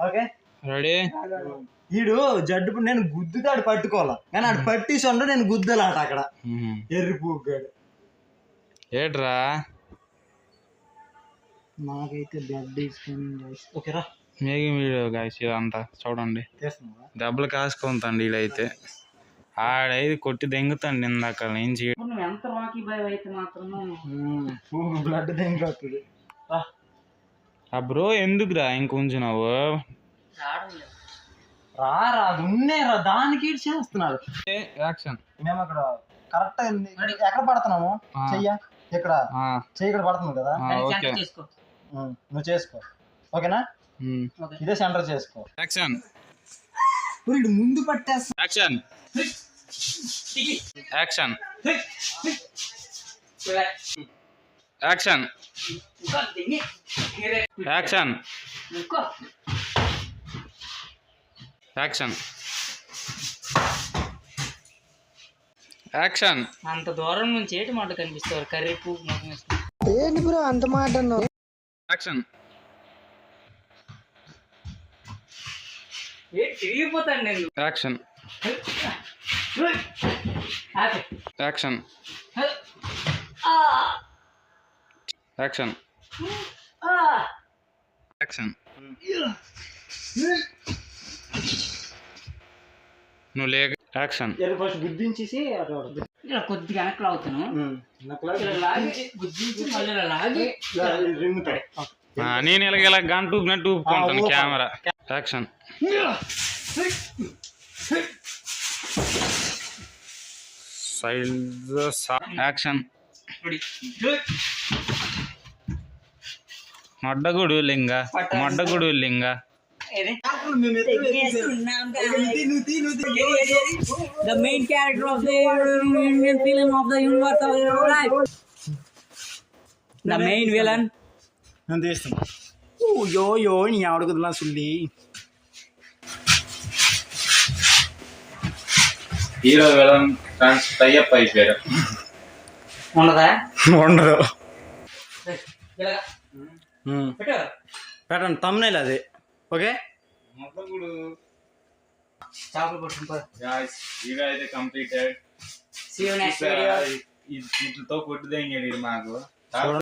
Okay ready. వీడు జడ్డు నేను గుద్దుతాడు పట్టుకోవాలా కానీ ఆడు పట్టిసండు నేను గుద్దలాట అక్కడ ఎర్రిపోగాడు. ఏట్రా నాకైతే బ్లడ్ తీసుకొని ఓకేరా మేకింగ్ వీడియో గాయస్ ఇదంతా చూడండి. దెబ్బలు కాసుకుంటాండి వీడైతే ఆడైతే కొట్టి దెంగుతాండి ఇందాక నుంచి. ఎంత రాకీ బాయ్ అయితే మాత్రం బ్లడ్ దెంగుతుంది. ఆ బ్రో ఎందుకురా ఇంకొంచెం నువ్వు రారా ఉన్నేరా దానికి చేస్తున్నారు. యాక్షన్. మేము అక్కడ కరెక్ట్ ఎక్కడ పడుతున్నాము చెయ్య ఇక్కడ చెయ్యి ఇక్కడ పడుతుంది కదా నువ్వు చేసుకో ఓకేనా. ఇదే సెంటర్ చేసుకో. యాక్షన్. ముందు పట్టేస్తా. Action. Action. Action. Action. Action. Action. అంత దూరం నుంచి ఏటి మాట కనిపిస్తారు కర్రీ పువ్వు ఏంటి బ్రో అంత మాట అన్నావు. యాక్షన్. తిరిగిపోతాను నేను. యాక్షన్. యాక్షన్. యాక్షన్. యాక్షన్. నువ్వు లేక. యాక్షన్. ఫస్ట్ గుద్దించేసి ఇలా కొద్దిగా వెనక్కి అవుతాను గుద్దించి మళ్ళీ లాగి నేను ఇలాగ గంట ఊపినట్టు ఊపుకుంటాను కెమెరా. యాక్షన్. Side action. మొడ్డగుడు లింగ మొడ్డగుడు లింగ. The main character of the Indian film of the universe of your life. The main villain. నేను తీస్తాను. యో నీ ఆడుకున్నా సుల్లి. హీరో విలన్ టైఅప్ అయిపోయారు. ఉండదా? ఉండదు. పెట్టండి తమ్మునేలు అది. ఓకే చేపలు పట్టుకుంటా. వీడియో అయితే completed. See you next video. వీటితో కొట్టుదేంగాడు మాకు.